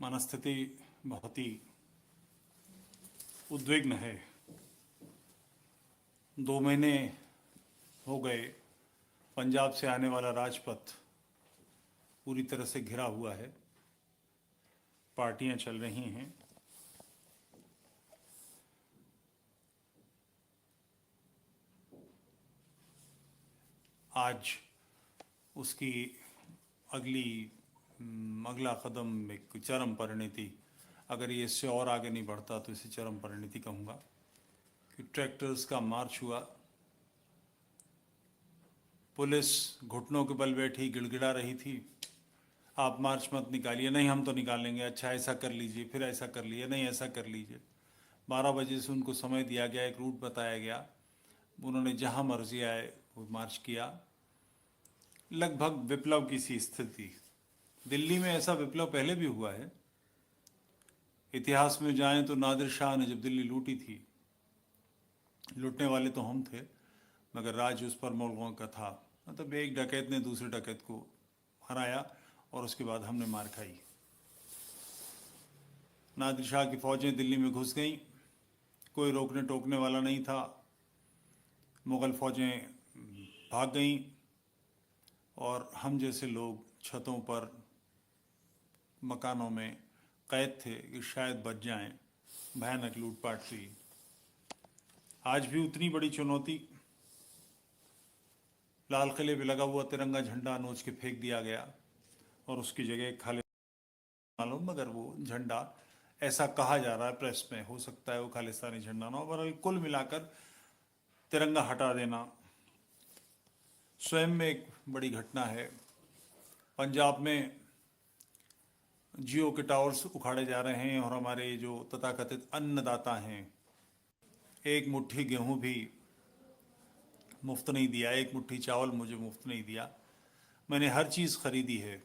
मनस्थिति बहुत ही उद्विग्न है। 2 महीने हो गए, पंजाब से आने वाला राजपथ पूरी तरह से घिरा हुआ है। पार्टियां चल रही हैं। आज उसकी अगला कदम एक चरम परिणति, अगर ये इससे और आगे नहीं बढ़ता तो इसे चरम परिणति कहूँगा कि ट्रैक्टर्स का मार्च हुआ। पुलिस घुटनों के बल बैठी गिड़गिड़ा रही थी, आप मार्च मत निकालिए। नहीं, हम तो निकालेंगे। अच्छा, ऐसा कर लीजिए, फिर ऐसा कर लीजिए, नहीं ऐसा कर लीजिए। 12 बजे से उनको समय दिया गया, एक रूट बताया गया, उन्होंने जहाँ मर्जी आए वो मार्च किया। लगभग विप्लव की सी स्थिति। दिल्ली में ऐसा विप्लव पहले भी हुआ है। इतिहास में जाएं तो नादिर शाह ने जब दिल्ली लूटी थी, लूटने वाले तो हम थे मगर राज उस पर मुगलों का था। मतलब एक डकैत ने दूसरे डकैत को हराया और उसके बाद हमने मार खाई। नादिर शाह की फौजें दिल्ली में घुस गईं, कोई रोकने टोकने वाला नहीं था। मुग़ल फौजें भाग गईं और हम जैसे लोग छतों पर, मकानों में कैद थे कि शायद बच जाएं। भयानक लूटपाट हुई। आज भी उतनी बड़ी चुनौती। लाल किले पे लगा हुआ तिरंगा झंडा नोच के फेंक दिया गया और उसकी जगह मालूम, मगर वो झंडा, ऐसा कहा जा रहा है प्रेस में, हो सकता है वो खालिस्तानी झंडा ना हो। बहरहाल कुल मिलाकर तिरंगा हटा देना स्वयं में एक बड़ी घटना है। पंजाब में जियो के टावर्स उखाड़े जा रहे हैं और हमारे जो तथाकथित अन्नदाता हैं, एक मुट्ठी गेहूं भी मुफ्त नहीं दिया, एक मुट्ठी चावल मुझे मुफ्त नहीं दिया। मैंने हर चीज़ खरीदी है,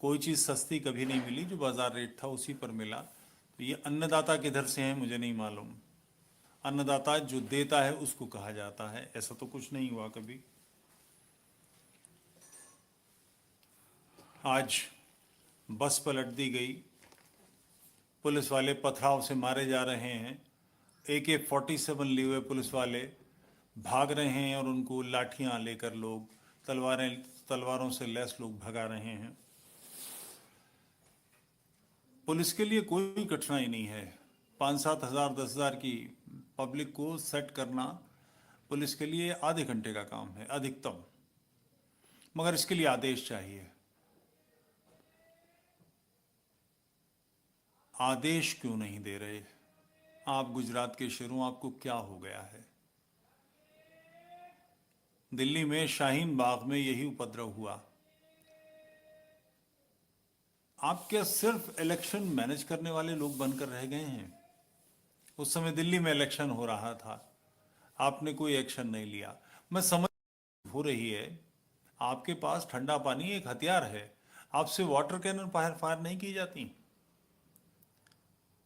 कोई चीज़ सस्ती कभी नहीं मिली, जो बाज़ार रेट था उसी पर मिला। तो ये अन्नदाता किधर से हैं मुझे नहीं मालूम। अन्नदाता जो देता है उसको कहा जाता है, ऐसा तो कुछ नहीं हुआ कभी। आज बस पलट दी गई, पुलिस वाले पथराव से मारे जा रहे हैं। AK-47 लिए हुए पुलिस वाले भाग रहे हैं और उनको लाठियां लेकर लोग, तलवारों से लैस लोग भगा रहे हैं। पुलिस के लिए कोई कठिनाई नहीं है। 5-7 हज़ार 10 हज़ार की पब्लिक को सेट करना पुलिस के लिए आधे घंटे का काम है अधिकतम, मगर इसके लिए आदेश चाहिए। आदेश क्यों नहीं दे रहे? आप गुजरात के शेरों, आपको क्या हो गया है? दिल्ली में शाहीन बाग में यही उपद्रव हुआ। आप क्या सिर्फ इलेक्शन मैनेज करने वाले लोग बनकर रह गए हैं? उस समय दिल्ली में इलेक्शन हो रहा था, आपने कोई एक्शन नहीं लिया। मैं समझ हो रही है, आपके पास ठंडा पानी एक हथियार है, आपसे वाटर कैनन फायर नहीं की जाती।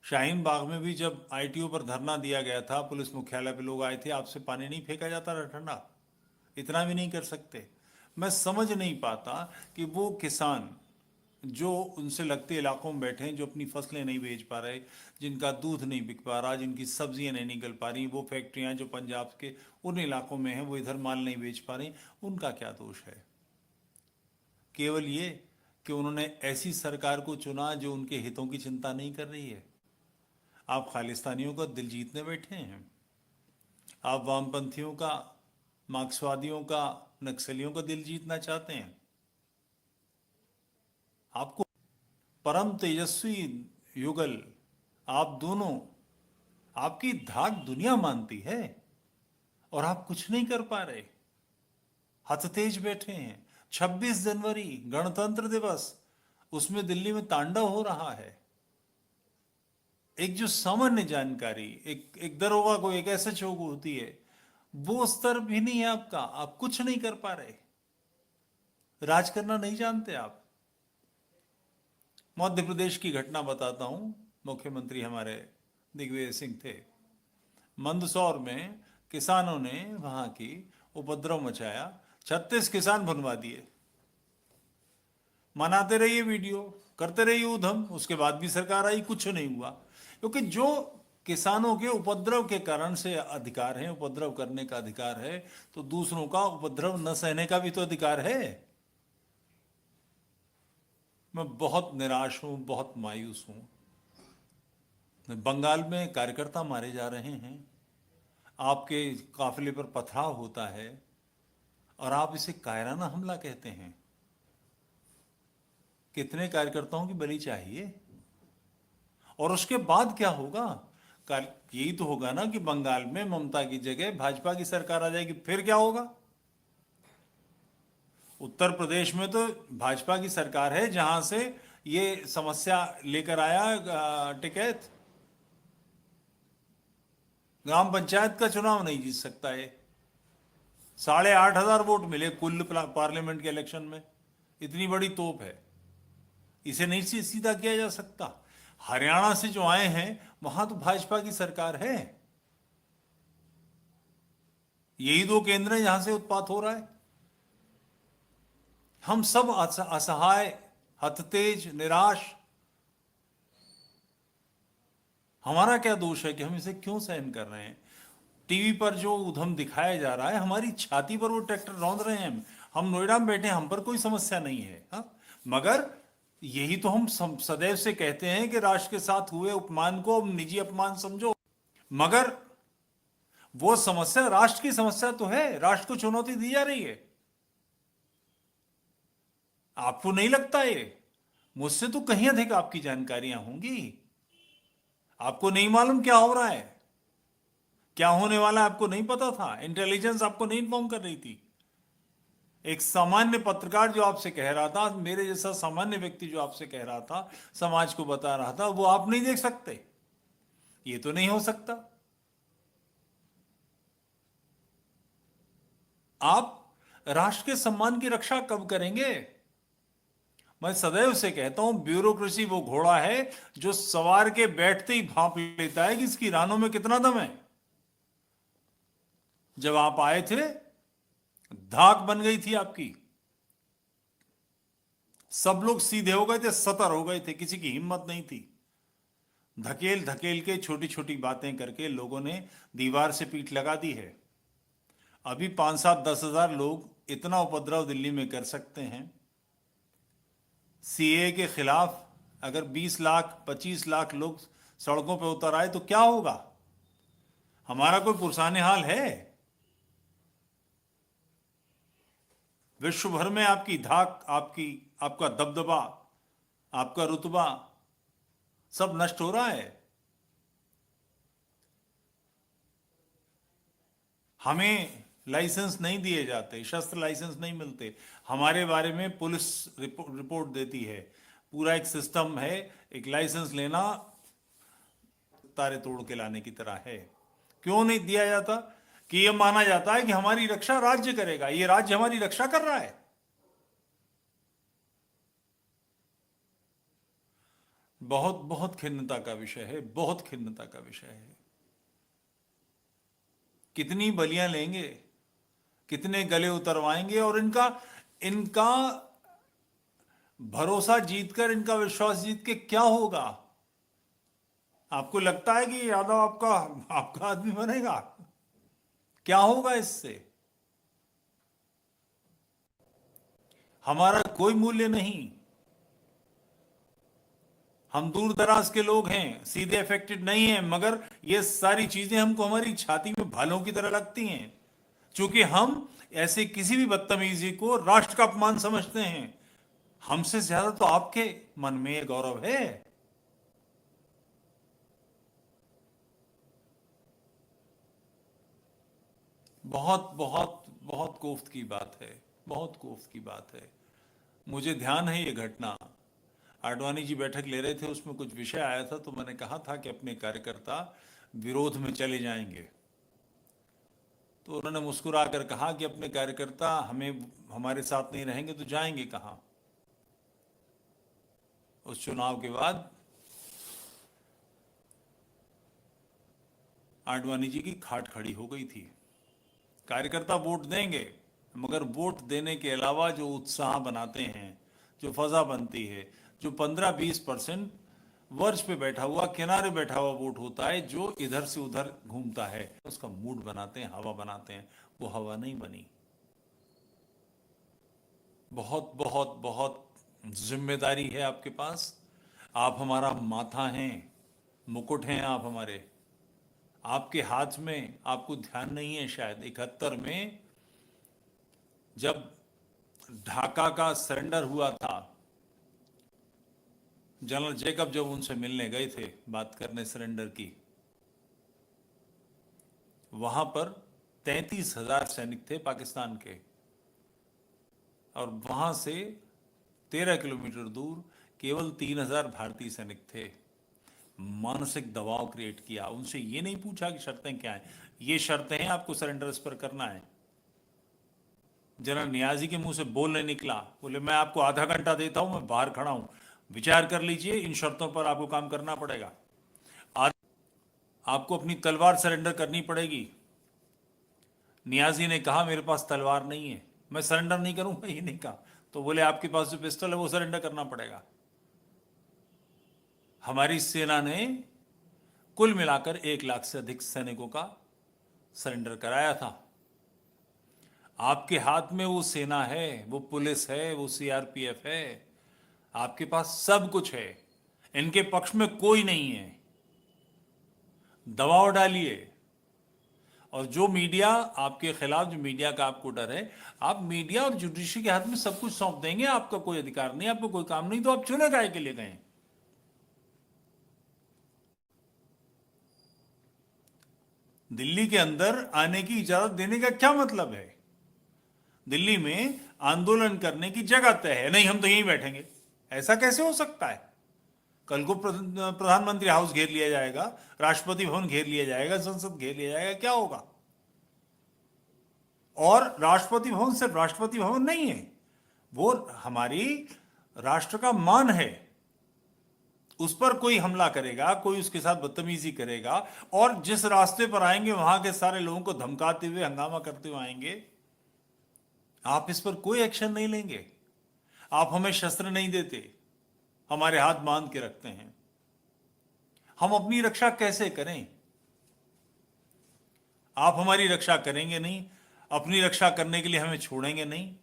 शाहीन बाग में भी जब ITO पर धरना दिया गया था, पुलिस मुख्यालय पे लोग आए थे, आपसे पानी नहीं फेंका जाता था ठंडा? इतना भी नहीं कर सकते? मैं समझ नहीं पाता कि वो किसान जो उनसे लगते इलाकों में बैठे हैं, जो अपनी फसलें नहीं बेच पा रहे, जिनका दूध नहीं बिक पा रहा, जिनकी सब्जियां नहीं निकल पा रही, वो फैक्ट्रियां जो पंजाब के उन इलाकों में हैं वो इधर माल नहीं बेच पा रही, उनका क्या दोष है? केवल ये कि उन्होंने ऐसी सरकार को चुना जो उनके हितों की चिंता नहीं कर रही है। आप खालिस्तानियों का दिल जीतने बैठे हैं। आप वामपंथियों का, मार्क्सवादियों का, नक्सलियों का दिल जीतना चाहते हैं। आपको परम तेजस्वी युगल, आप दोनों, आपकी धाक दुनिया मानती है और आप कुछ नहीं कर पा रहे, हथतेज बैठे हैं। 26 जनवरी गणतंत्र दिवस, उसमें दिल्ली में तांडव हो रहा है। एक जो सामान्य जानकारी एक दरोगा को, एक SHO को होती है, वो स्तर भी नहीं है आपका। आप कुछ नहीं कर पा रहे, राज करना नहीं जानते आप। मध्य प्रदेश की घटना बताता हूं। मुख्यमंत्री हमारे दिग्विजय सिंह थे। मंदसौर में किसानों ने वहां की उपद्रव मचाया, 36 किसान भुनवा दिए। मनाते रहिए वीडियो, करते रहिए उधम, उसके बाद भी सरकार आई, कुछ नहीं हुआ। क्योंकि जो किसानों के उपद्रव के कारण से अधिकार है, उपद्रव करने का अधिकार है, तो दूसरों का उपद्रव न सहने का भी तो अधिकार है। मैं बहुत निराश हूं, बहुत मायूस हूं। बंगाल में कार्यकर्ता मारे जा रहे हैं, आपके काफिले पर पथराव होता है, और आप इसे कायराना हमला कहते हैं। कितने कार्यकर्ताओं की बलि चाहिए? और उसके बाद क्या होगा? यही तो होगा ना कि बंगाल में ममता की जगह भाजपा की सरकार आ जाएगी, फिर क्या होगा? उत्तर प्रदेश में तो भाजपा की सरकार है, जहां से ये समस्या लेकर आया टिकैत। ग्राम पंचायत का चुनाव नहीं जीत सकता है। 8,500 वोट मिले कुल पार्लियामेंट के इलेक्शन में। इतनी बड़ी तोप है, इसे नहीं सीधा किया जा सकता। हरियाणा से जो आए हैं, वहां तो भाजपा की सरकार है। यही दो केंद्र हैं जहां से उत्पात हो रहा है। हम सब असहाय, हततेज, निराश। हमारा क्या दोष है कि हम इसे क्यों सहन कर रहे हैं? टीवी पर जो उधम दिखाया जा रहा है, हमारी छाती पर वो ट्रैक्टर रौंद रहे हैं। हम नोएडा में बैठे हैं, हम पर कोई समस्या नहीं है, हाँ? मगर यही तो हम सदैव से कहते हैं कि राष्ट्र के साथ हुए अपमान को अब निजी अपमान समझो। मगर वो समस्या राष्ट्र की समस्या तो है, राष्ट्र को चुनौती दी जा रही है। आपको नहीं लगता? ये मुझसे तो कहीं अधिक आपकी जानकारियां होंगी। आपको नहीं मालूम क्या हो रहा है, क्या होने वाला है, आपको नहीं पता था? इंटेलिजेंस आपको नहीं इन्फॉर्म कर रही थी? एक सामान्य पत्रकार जो आपसे कह रहा था, मेरे जैसा सामान्य व्यक्ति जो आपसे कह रहा था, समाज को बता रहा था, वो आप नहीं देख सकते? ये तो नहीं हो सकता। आप राष्ट्र के सम्मान की रक्षा कब करेंगे? मैं सदैव से कहता हूं, ब्यूरोक्रेसी वो घोड़ा है जो सवार के बैठते ही भांप लेता है कि इसकी रानों में कितना दम है। जब आप आए थे, धाक बन गई थी आपकी। सब लोग सीधे हो गए थे, सतर हो गए थे, किसी की हिम्मत नहीं थी। धकेल धकेल के, छोटी छोटी बातें करके लोगों ने दीवार से पीठ लगा दी है। अभी 5-7-10 हजार लोग इतना उपद्रव दिल्ली में कर सकते हैं। सीए के खिलाफ अगर 20 लाख 25 लाख लोग सड़कों पर उतर आए तो क्या होगा? हमारा कोई पुरसाने हाल है? विश्व भर में आपकी धाक, आपका दबदबा, आपका रुतबा सब नष्ट हो रहा है। हमें लाइसेंस नहीं दिए जाते, शस्त्र लाइसेंस नहीं मिलते। हमारे बारे में पुलिस रिपोर्ट देती है। पूरा एक सिस्टम है, एक लाइसेंस लेना तारे तोड़ के लाने की तरह है। क्यों नहीं दिया जाता? कि यह माना जाता है कि हमारी रक्षा राज्य करेगा, ये राज्य हमारी रक्षा कर रहा है। बहुत बहुत खिन्नता का विषय है, बहुत खिन्नता का विषय है। कितनी बलियां लेंगे, कितने गले उतरवाएंगे, और इनका इनका भरोसा जीतकर, इनका विश्वास जीत के क्या होगा? आपको लगता है कि यादव आपका आपका आदमी बनेगा? क्या होगा इससे? हमारा कोई मूल्य नहीं। हम दूर दराज के लोग हैं, सीधे अफेक्टेड नहीं हैं, मगर ये सारी चीजें हमको हमारी छाती में भालों की तरह लगती हैं, क्योंकि हम ऐसे किसी भी बदतमीजी को राष्ट्र का अपमान समझते हैं। हमसे ज्यादा तो आपके मन में ये गौरव है। बहुत बहुत बहुत कोफ्त की बात है, बहुत कोफ्त की बात है। मुझे ध्यान है ये घटना। आडवाणी जी बैठक ले रहे थे, उसमें कुछ विषय आया था, तो मैंने कहा था कि अपने कार्यकर्ता विरोध में चले जाएंगे। तो उन्होंने मुस्कुरा कर कहा कि अपने कार्यकर्ता हमारे साथ नहीं रहेंगे तो जाएंगे कहां? उस चुनाव के बाद आडवाणी जी की खाट खड़ी हो गई थी। कार्यकर्ता वोट देंगे, मगर वोट देने के अलावा जो उत्साह बनाते हैं, जो फजा बनती है, जो 15-20% वर्ष पे बैठा हुआ, किनारे बैठा हुआ वोट होता है, जो इधर से उधर घूमता है, उसका मूड बनाते हैं, हवा बनाते हैं। वो हवा नहीं बनी। बहुत बहुत बहुत जिम्मेदारी है आपके पास। आप हमारा माथा हैं, मुकुट हैं आप हमारे। आपके हाथ में, आपको ध्यान नहीं है शायद, 71 में जब ढाका का सरेंडर हुआ था, जनरल जेकब जब उनसे मिलने गए थे बात करने सरेंडर की, वहां पर 33,000 सैनिक थे पाकिस्तान के, और वहां से 13 किलोमीटर दूर केवल 3,000 भारतीय सैनिक थे। मानसिक दबाव क्रिएट किया। उनसे ये नहीं पूछा कि शर्तें क्या हैं, ये शर्तें हैं, आपको सरेंडर इस पर करना है। जनरल नियाजी के मुंह से बोल नहीं निकला, बोले मैं आपको आधा घंटा देता हूं, मैं बाहर खड़ा हूं, विचार कर लीजिए, इन शर्तों पर आपको काम करना पड़ेगा। आज आपको अपनी तलवार सरेंडर करनी पड़ेगी। नियाजी ने कहा मेरे पास तलवार नहीं है, मैं सरेंडर नहीं करूंगा, ये नहीं कहा। तो बोले आपके पास जो पिस्टल है वो सरेंडर करना पड़ेगा। हमारी सेना ने कुल मिलाकर 1 लाख से अधिक सैनिकों का सरेंडर कराया था। आपके हाथ में वो सेना है, वो पुलिस है, वो सीआरपीएफ है, आपके पास सब कुछ है। इनके पक्ष में कोई नहीं है। दबाव डालिए। और जो मीडिया आपके खिलाफ, जो मीडिया का आपको डर है, आप मीडिया और जुडिशरी के हाथ में सब कुछ सौंप देंगे। आपका कोई अधिकार नहीं, आपको कोई काम नहीं, तो आप चुने काहे के लिए गए? दिल्ली के अंदर आने की इजाजत देने का क्या मतलब है? दिल्ली में आंदोलन करने की जगह तय है, नहीं हम तो यहीं बैठेंगे, ऐसा कैसे हो सकता है? कल को प्रधानमंत्री हाउस घेर लिया जाएगा, राष्ट्रपति भवन घेर लिया जाएगा, संसद घेर लिया जाएगा, क्या होगा? और राष्ट्रपति भवन सिर्फ राष्ट्रपति भवन नहीं है, वो हमारी राष्ट्र का मान है। उस पर कोई हमला करेगा, कोई उसके साथ बदतमीजी करेगा, और जिस रास्ते पर आएंगे वहां के सारे लोगों को धमकाते हुए, हंगामा करते हुए आएंगे, आप इस पर कोई एक्शन नहीं लेंगे। आप हमें शस्त्र नहीं देते, हमारे हाथ बांध के रखते हैं। हम अपनी रक्षा कैसे करें? आप हमारी रक्षा करेंगे नहीं, अपनी रक्षा करने के लिए हमें छोड़ेंगे नहीं।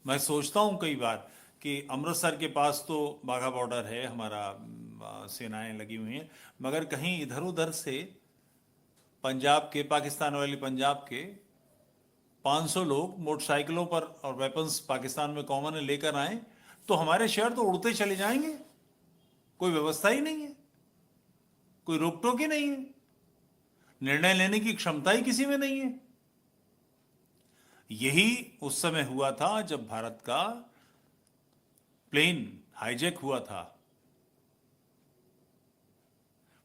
मैं सोचता हूं कई बार कि अमृतसर के पास तो बाघा बॉर्डर है, हमारा सेनाएं लगी हुई हैं, मगर कहीं इधर उधर से पंजाब के, पाकिस्तान वाली पंजाब के 500 लोग मोटरसाइकिलों पर और वेपन्स पाकिस्तान में कॉमन है लेकर आए, तो हमारे शहर तो उड़ते चले जाएंगे। कोई व्यवस्था ही नहीं है, कोई रोक टोक ही नहीं है, निर्णय लेने की क्षमता ही किसी में नहीं है। यही उस समय हुआ था जब भारत का प्लेन हाईजैक हुआ था।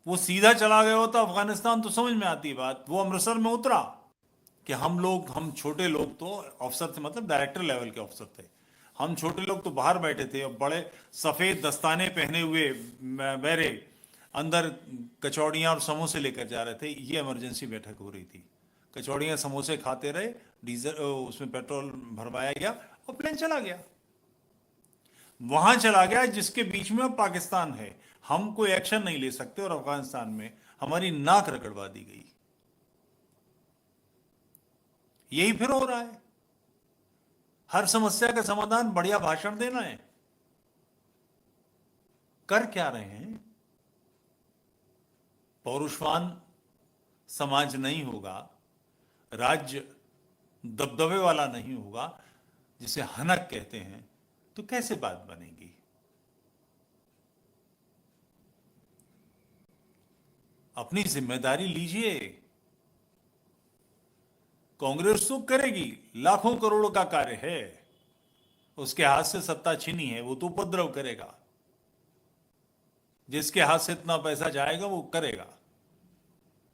वो सीधा चला गया होता अफगानिस्तान तो समझ में आती बात, वो अमृतसर में उतरा कि हम छोटे लोग तो अफसर थे, मतलब डायरेक्टर लेवल के अफसर थे, हम छोटे लोग तो बाहर बैठे थे और बड़े सफेद दस्ताने पहने हुए बैरे अंदर कचौड़ियाँ और समोसे लेकर जा रहे थे। ये इमरजेंसी बैठक हो रही थी, कचौड़ियाँ समोसे खाते रहे, डीजल उसमें पेट्रोल भरवाया गया और प्लेन चला गया। वहां चला गया जिसके बीच में अब पाकिस्तान है। हम कोई एक्शन नहीं ले सकते और अफगानिस्तान में हमारी नाक रगड़वा दी गई। यही फिर हो रहा है। हर समस्या का समाधान बढ़िया भाषण देना है। कर क्या रहे हैं? पौरुषवान समाज नहीं होगा, राज्य दबदबे वाला नहीं होगा, जिसे हनक कहते हैं, तो कैसे बात बनेगी? अपनी जिम्मेदारी लीजिए। कांग्रेस तो करेगी, लाखों करोड़ों का कार्य है, उसके हाथ से सत्ता छीनी है, वो तो उपद्रव करेगा। जिसके हाथ से इतना पैसा जाएगा वो करेगा।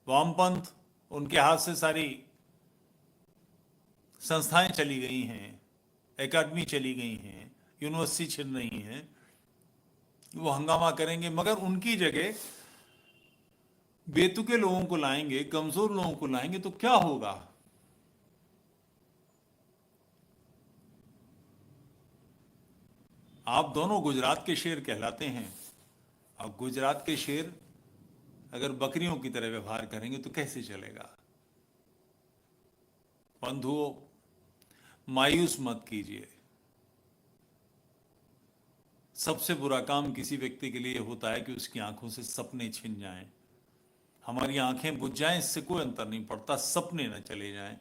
वामपंथ, उनके हाथ से सारी संस्थाएं चली गई हैं, एकेडमी चली गई हैं, यूनिवर्सिटी छिन रही हैं, वो हंगामा करेंगे, मगर उनकी जगह बेतुके लोगों को लाएंगे, कमजोर लोगों को लाएंगे, तो क्या होगा? आप दोनों गुजरात के शेर कहलाते हैं। अब गुजरात के शेर अगर बकरियों की तरह व्यवहार करेंगे तो कैसे चलेगा? बंधुओं, मायूस मत कीजिए। सबसे बुरा काम किसी व्यक्ति के लिए होता है कि उसकी आंखों से सपने छिन जाएं। हमारी आंखें बुझ जाएं, इससे कोई अंतर नहीं पड़ता, सपने न चले जाएं।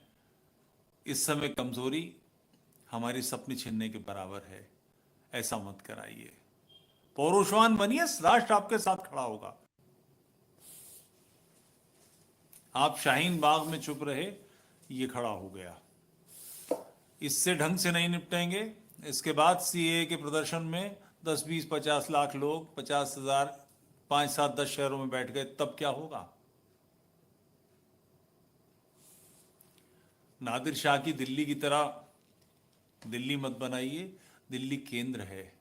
इस समय कमजोरी हमारी सपने छीनने के बराबर है। ऐसा मत कराइए। पौरुषवान बनिए, राष्ट्र आपके साथ खड़ा होगा। आप शाहीन बाग में चुप रहे, ये खड़ा हो गया। इससे ढंग से नहीं निपटेंगे, इसके बाद सीए के प्रदर्शन में 10, 20, 50 लाख लोग, 50,000, 5, 7, 10 शहरों में बैठ गए, तब क्या होगा? नादिर शाह की दिल्ली की तरह दिल्ली मत बनाइए। दिल्ली केंद्र है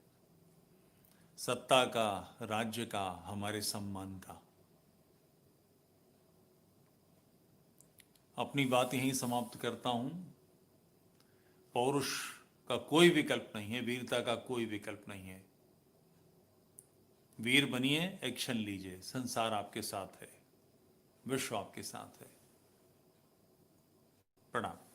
सत्ता का, राज्य का, हमारे सम्मान का। अपनी बात यहीं समाप्त करता हूं। पौरुष का कोई विकल्प नहीं है, वीरता का कोई विकल्प नहीं है। वीर बनिए, एक्शन लीजिए। संसार आपके साथ है, विश्व आपके साथ है। प्रणाम।